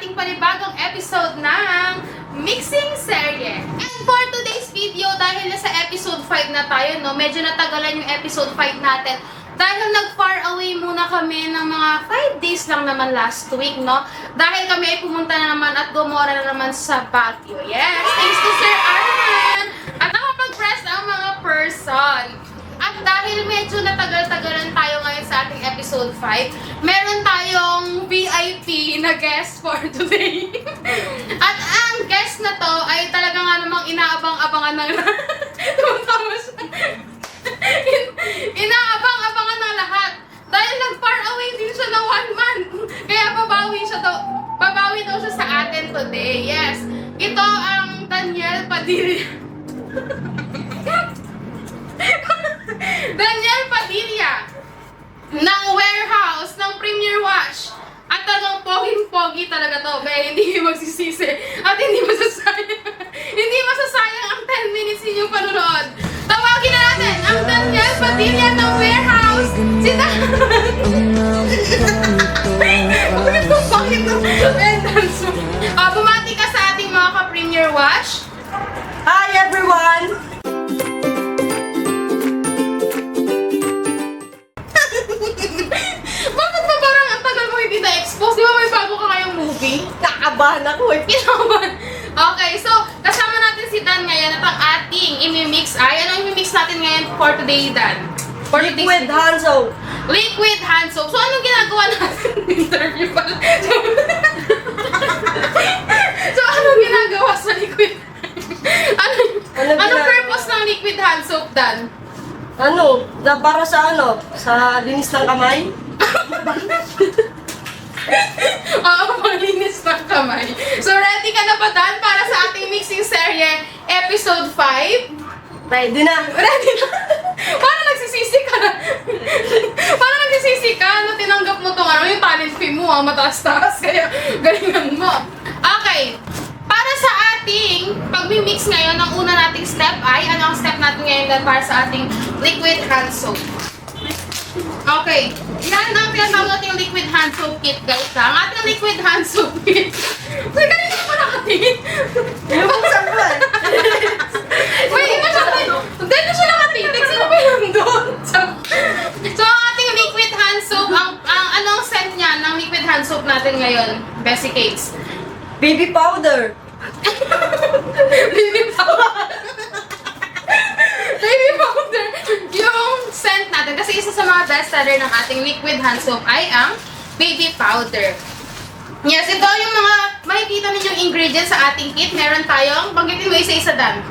ating panibagong episode ng Mixing Serye. And for today's video, dahil nasa episode 5 na tayo, no, medyo natagalan yung episode 5 natin. Dahil nag-far away muna kami ng mga 5 days lang naman last week, no? Dahil kami ay pumunta na naman at gumora na naman sa Baguio. Yes, thanks to Sir Arman! At nakapag-press ang mga person. At dahil medyo natagal-tagalan tayo ngayon sa ating episode 5, meron tayong VIP na guest for today. At ang guest na to ay talaga nga namang inaabang-abangan ng inaabang-abangan ng lahat. Dahil nag-far away din siya ng 1 month. Kaya babawi daw siya sa atin today. Yes. Ito ang Daniel Padilla. Daniel Padilla ng warehouse ng Premier Wash. At talagang poging-pogi talaga to. Kaya hindi magsisisi at hindi masasayang ang 10 minutes ninyong panunood. Tawagin na natin ang Daniel Padilla ng warehouse. Si bumati ka sa ating mga ka-Premier Wash. Hi everyone! Bakit ba parang ang tagal mo hindi na-expose? Di ba may bago ka ngayong movie? Kakabahan ako eh. Okay, so kasama natin si Dan ngayon at ang ating imimix ay, ano imimix natin ngayon for today, Dan? For Liquid hand soap. Liquid hand soap. So anong ginagawa natin? Interview pala. So anong ginagawa sa liquid? Anong purpose ng liquid hand soap, Dan? Para sa sa linis ng kamay. Oo, malinis ng kamay. So ready ka na ba, Dan, para sa ating mixing serye episode 5? Ready na. Ready na? Parang nagsisisi ka na. Parang nagsisisi ka na tinanggap mo tong yung talent fee mo, mataas-taas. Kaya galingan mo. Okay. Para sa ating pag-mix ngayon, ang una nating step ay, ano ang step natin ngayon Dan para sa ating liquid hand soap? Okay. Yan ang tinatawag natin yung liquid hand soap kit, guys. Ang ating liquid hand soap kit. Uy, ganito mo nakatingin. Buksan mo eh. May iba siya tayo. Dito siya nakatitig. Sino ba yun doon? So, ang ating liquid hand soap, ang anong scent niya ng liquid hand soap natin ngayon? Bessie Cakes. Baby powder. Baby powder. Baby powder. Yung scent natin. Kasi isa sa mga best seller ng ating liquid hand soap ay ang baby powder. Yes, ito yung mga makikita ninyong ingredients sa ating kit. Meron tayong, banggitin mo isa-isa, Dan.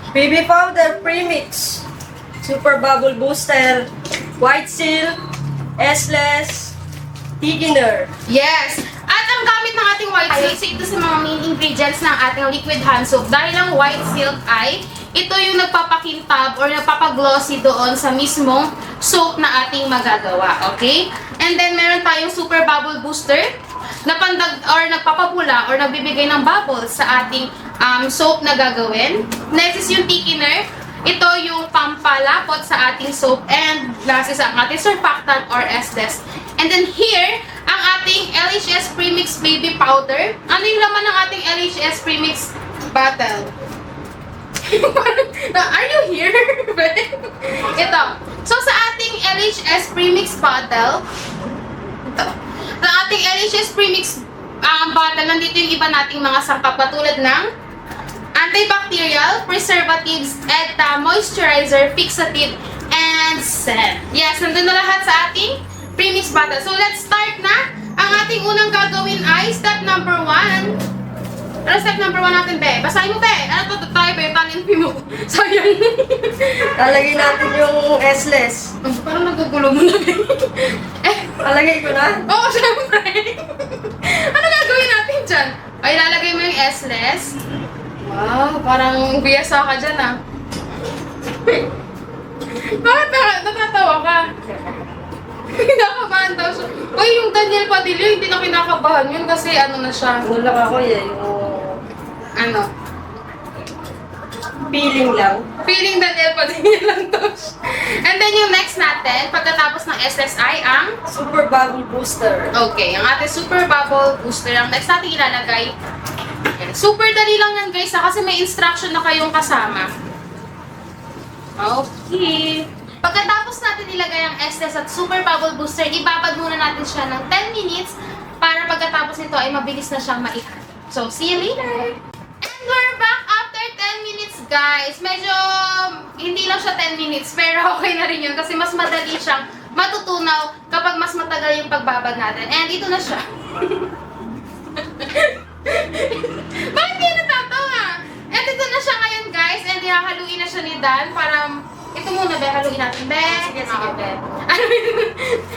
Baby powder premix. Super bubble booster. White seal. S-less. Thickener. Yes! At ang gamit ng ating white silk, so ito sa mga main ingredients ng ating liquid hand soap. Dahil ang white silk ay, ito yung nagpapakintab or nagpapaglossy doon sa mismong soap na ating magagawa. Okay? And then, meron tayong super bubble booster na nagpapapula or nagbibigay ng bubbles sa ating soap na gagawin. Next is yung thickener. Ito yung pampalapot sa ating soap. And last is ang ating surfactant or S-Des. And then here, ang ating LHS Premix Baby Powder. Ano yung laman ng ating LHS Premix bottle? Are you here? Ito. So, sa ating LHS Premix bottle, ito. Sa ating LHS Premix bottle, nandito yung iba nating mga sangkap patulad ng antibacterial, preservatives, moisturizer, fixative, and scent. Yes, nandun na lahat sa ating premix bottle. So, let's start na. Ang ating unang gagawin ay step number 1. Ano step number 1 natin, be? Basahin mo, be. Ano to? Tayo, be. Talent fee mo. Sayang. Lalagay natin yung S-less. Parang nagugulo mo na, be. Lalagay ko na? Oo, syempre. Ano gagawin natin dyan? Ay, lalagay mo yung S-less. Wow, parang biyasa ka dyan, ah. Bakit natatawa ka? Kinakabahan daw siya. Uy, yung Daniel Padilla, hindi na kinakabahan yun kasi ano na siya. Wala ako eh. Ano? Feeling lang. Feeling Daniel Padilla lang to. And then yung next natin, pagkatapos ng SSI, ang Super Bubble Booster. okay, ang ating Super Bubble Booster. Ang next natin ilalagay. Yan. Super dali lang yan guys kasi may instruction na kayong kasama. Okay. Pagkatapos natin ilagay ang SS at Super Bubble Booster, ibabad muna natin siya ng 10 minutes para pagkatapos nito ay mabilis na siyang maihan. So, see you later! And we're back after 10 minutes, guys. Medyo hindi lang siya 10 minutes, pero okay na rin yun kasi mas madali siyang matutunaw kapag mas matagal yung pagbabad natin. And ito na siya. Bakit hindi natatawa? And ito na siya ngayon, guys. And hahaluin na siya ni Dan para... Ito muna, be. Haluin natin, be. Sige, sige, be.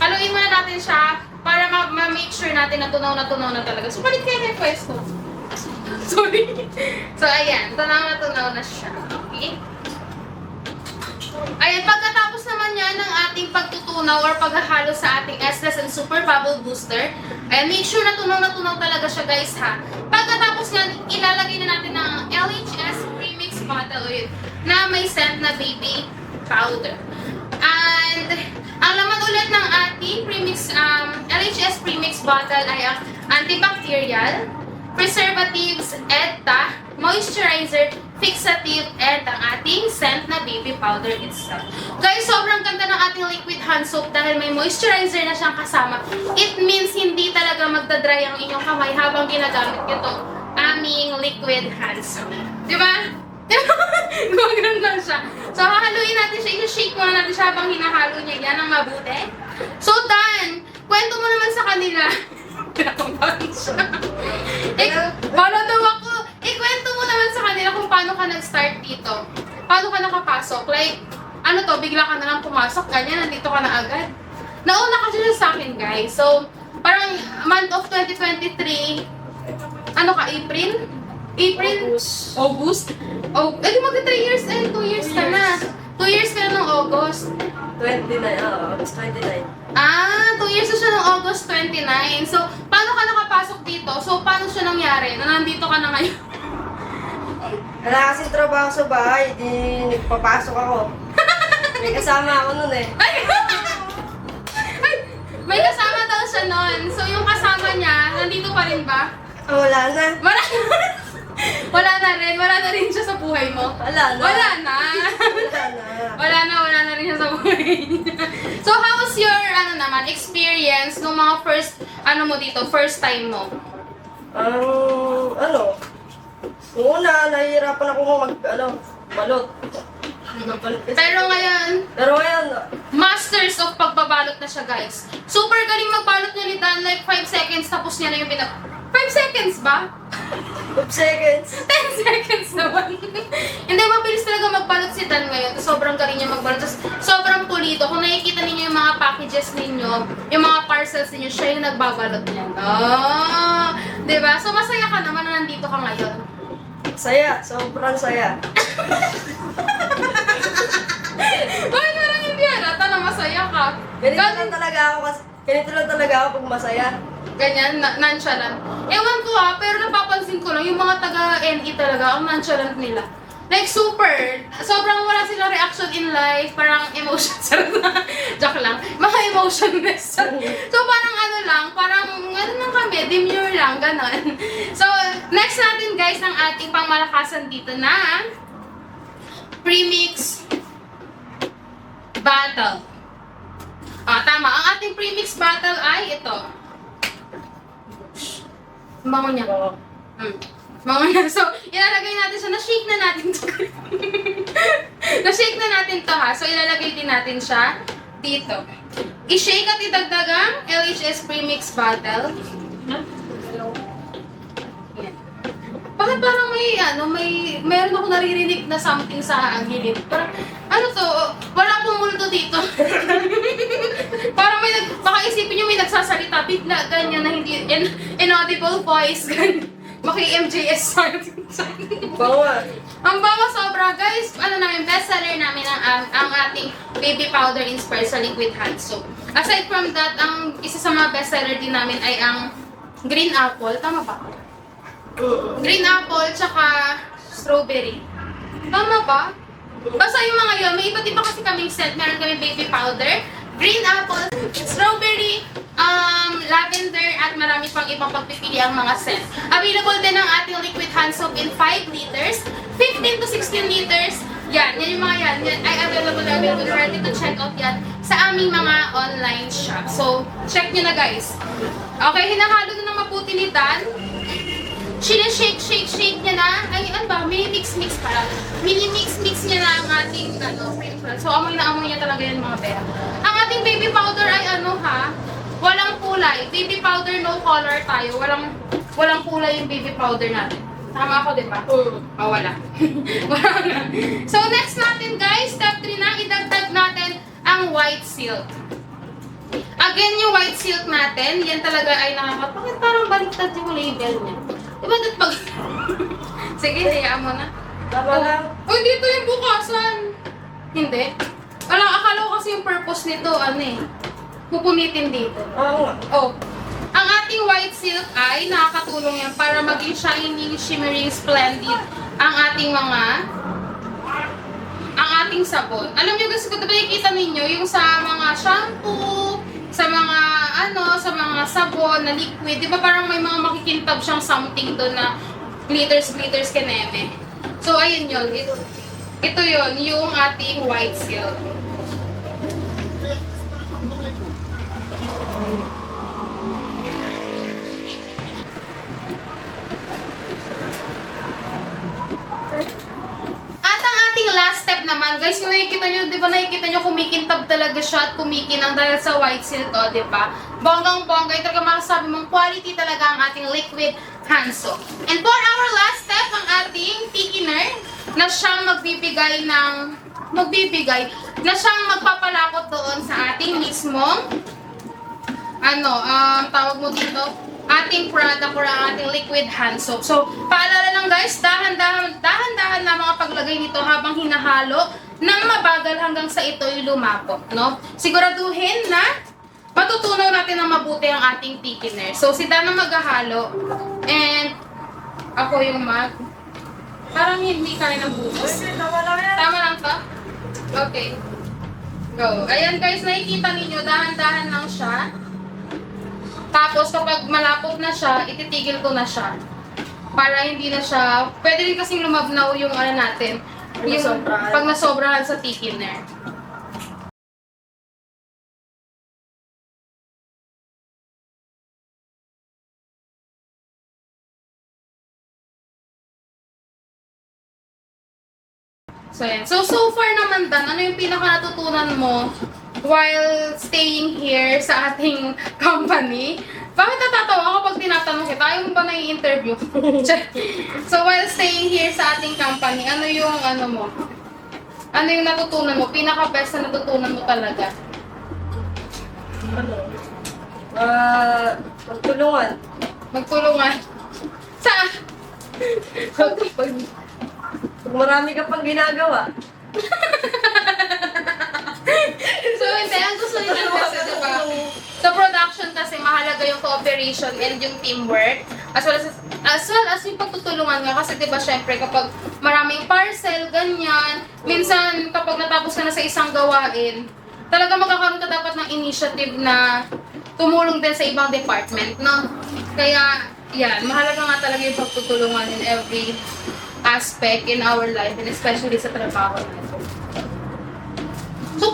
Haluin muna natin siya para ma-make sure natin na tunaw na talaga. So, palit kayo yung pwesto. Sorry. So, ayan. Tunaw na siya. Okay? Ayan, pagkatapos naman yan ng ating pagtutunaw or paghahalo sa ating SS and Super Bubble Booster, ayan, make sure na tunaw talaga siya, guys, ha. Pagkatapos yan, ilalagay na natin ng LHS Premix Bottle Oil na may scent na baby powder. And, ang laman ulit ng ating Premix, LHS Premix Bottle ay ang antibacterial, preservatives, EDTA, moisturizer, fixative, and ang ating scent na baby powder itself. Guys, sobrang ganda ng ating liquid hand soap dahil may moisturizer na siyang kasama. It means hindi talaga magdadry ang inyong kamay habang ginagamit nyo to aming liquid hand soap. Diba? Gumagano'n lang siya. So, hahaluin natin siya. I-shake muna natin siya habang hinahalo niya. Yan ang mabuti. So, Dan, kwento mo naman sa kanila. Kinakabahan siya. Bala daw ako. Ikwento mo naman sa kanila kung paano ka nag-start dito. Paano ka nakapasok? Like, ano to, bigla ka na lang pumasok, ganyan, nandito ka na agad. Nauna kasi siya sa akin, guys. So, parang month of 2023, ano ka, April? August? Oh, di magka 3 years and 2 years ka na. 2 years ka na ng August. 29, August 29. Ah, 2 years na siya ng August 29. So, paano ka nakapasok dito? So, paano siya nangyari na nandito ka na ngayon? Wala kasing trabaho sa bahay, di nagpapasok ako. May kasama ako nun eh. Ay, may kasama daw siya noon. So, yung kasama niya, nandito pa rin ba? Wala na. Wala na rin siya sa buhay mo. Wala na. Wala na. Wala na. Wala na rin siya sa buhay niya. So, how was your, experience nung mga first time mo? Una, nahihirapan ako balot. Pero ngayon, masters of pagbabalot na siya, guys. Super galing magbalot niya ni Dan, like 5 seconds, tapos niya na yung 5 seconds ba? 5 seconds. 10 seconds naman. Hindi, mabilis talaga magbalot si Dan ngayon. Sobrang galing niya magbalot. Tapos, sobrang pulido. Kung nakikita ninyo yung mga packages ninyo, yung mga parcels ninyo, siya yung nagbabalot niyan. Oh, diba? So, masaya ka naman na nandito ka ngayon. Saya. Sobrang saya. Bakit parang hindi halata na masaya ka? Ganito lang talaga ako pag masaya. Ganyan, nonchalant. Ewan ko pero napapansin ko lang, yung mga taga-NE talaga, ang nonchalant nila. Like, sobrang wala silang reaction in life, parang emotion, joke lang, mga emotionless. So, parang lang kami, demure lang, ganon. So, next natin guys, ang ating pangmalakasan dito na Premix Battle. Tama, ang ating Premix Battle ay ito. Bango niya. Bango niya. So, ilalagay natin siya. Na-shake na natin to. Na-shake na natin to ha. So, ilalagay din natin siya dito. I-shake at idagdag ang LHS Premix Bottle. Yan. Bakit parang meron ako naririnig na something sa gilid. Parang, wala pong multo dito. Parang baka isipin nyo may nagsasalita, bigla, ganyan na hindi, inaudible voice, ganyan. Maki-MJS something. Bawa. Ang bawa sobra, guys. Bestseller namin ang ating baby powder inspired sa liquid hand soap. Aside from that, ang isa sa mga bestseller din namin ay ang green apple. Tama ba? Green apple, tsaka strawberry. Tama ba? Basta yung mga yun, may iba't iba kasi kaming scent. Meron kami baby powder, green apple, strawberry, lavender, at marami pang ibang pagpipili ang mga scent. Available din ang ating liquid hand soap in 5 liters, 15 to 16 liters. Yan yung mga yan ay available, ready to check out yan sa aming mga online shop. So, check nyo na guys. Okay, hinahalo na ng mabuti ni Dan. Shake niya na. Ay, ano ba? Mini-mix para. Mini-mix niya na ang ating cream flan. So, amoy na amoy niya talaga yan mga pera. Ang ating baby powder ay walang kulay. Baby powder, no color tayo. Walang kulay yung baby powder natin. Tama ako, di ba? Oh, wala. Wala na. So, next natin guys, step 3 na, idagdag natin ang white silk. Again, yung white silk natin, yan talaga ay bakit parang baliktad yung label niya? Diba dat pag... Sige, hayaan mo na. Tama lang. Oh, dito yung bukasan. Hindi. Akala ko kasi yung purpose nito, pupunitin dito. Oo nga. Oh. Ang ating white silk ay nakakatulong yan para maging shiny, shimmering, splendid ang ating sabon. Alam niyo guys, kung nakikita ninyo yung sa mga shampoo, sa mga sa mga sabon na liquid, di ba parang may mga makikintab siyang something doon na glitters kaneme. So ayun yun. Ito yun, yung ating white silk. At ang ating last step naman, guys, yung nakikita nyo, di ba nakikita nyo kumikintab talaga siya at kumikinang dahil sa white silk, di ba? Bonggang-bongga, ito talaga masasabi mong quality talaga ang ating liquid hand soap. And for our last step, ang ating thickener na siyang magpapalapot doon sa ating mismong tawag mo dito, ating product or ang ating liquid hand soap. So, paalala lang guys, dahan-dahan na mga paglagay nito habang hinahalo nang mabagal hanggang sa ito'y lumapot, no? Siguraduhin na matutunaw natin ng mabuti ang ating thickener. So, si Dan ang maghahalo and ako yung parang hindi kaya ng butos. Tama lang yan. Tama lang to? Okay. Go. Ayan guys, nakikita ninyo, dahan-dahan lang siya. Tapos kapag malapot na siya, ititigil ko na siya. Para hindi na siya, pwede rin kasing lumabnaw yung natin. Yung pag nasobrahan sa thickener. So, yan. So far naman, Dan, ano yung pinaka natutunan mo while staying here sa ating company? Bakit natatawa ako pag tinatanong kita? Ayaw mo ba nai-interview? So, while staying here sa ating company, ano yung ano yung natutunan mo? Pinaka-best na natutunan mo talaga? Magtulungan. Magtulungan. Saan? Pag marami ka pang ginagawa. So, hindi. Ang gusto nila kasi, diba? Sa production kasi, mahalaga yung cooperation and yung teamwork. As well as yung pagtutulungan nga. Kasi, diba, syempre, kapag maraming parcel, ganyan, minsan, kapag natapos ka na sa isang gawain, talaga magkakaroon ka dapat ng initiative na tumulong din sa ibang department, no? Kaya, yan, mahalaga nga talaga yung pagtutulungan in every aspect in our life and especially sa trabaho natin. So,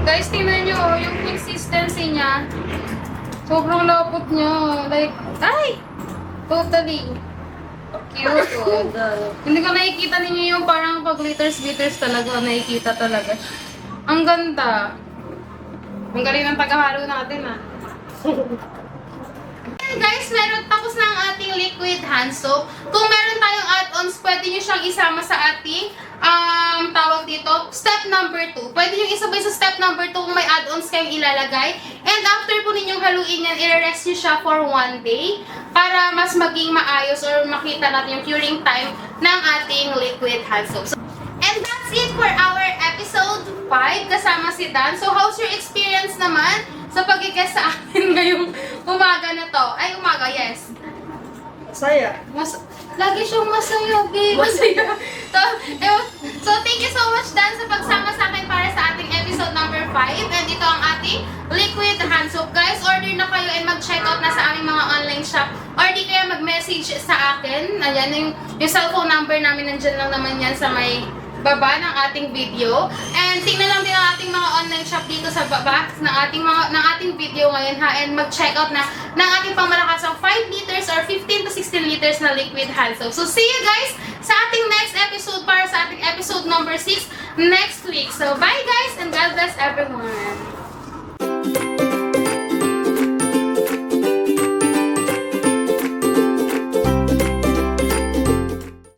guys, tingnan nyo, yung consistency niya, sobrang lapot niya. Like, ay! Totally. Cute. Oh. Hindi ko nakikita ninyo yung parang pag glitters talaga, nakikita talaga. Ang ganda. Ang galing ng tagahalo natin, And guys, tapos na ang ating liquid hand soap. Kung meron tayong add-ons, pwede pwede nyo siyang isama sa ating tawag dito, step number 2. Pwede nyo isabay sa step number 2 kung may add-ons kayong ilalagay. And after po ninyong haluin yan, i-rest nyo siya for 1 day para mas maging maayos or makita natin yung curing time ng ating liquid hand soap. And that's it for our episode 5 kasama si Dan. So, how's your experience naman sa pag-guest sa akin ngayong umaga na to? Ay, umaga, yes. Saya. Lagi siyang masaya, babe. Masaya. So, thank you so much, Dan, sa pagsama sa akin para sa ating episode number 5. And ito ang ating liquid hand soap. Guys, order na kayo and mag-check out na sa aming mga online shop. Or di kaya mag-message sa akin. Ayan, yung cellphone number namin nandyan lang naman yan sa may baba ng ating video. And tingnan lang din ang ating mga online shop dito sa baba ng ating video ngayon ha. And mag-check out na ng ating pangmalakasang 5 liters or 15 to 16 liters na liquid hand soap. So see you guys sa ating next episode para sa ating episode number 6 next week. So bye guys and God bless everyone.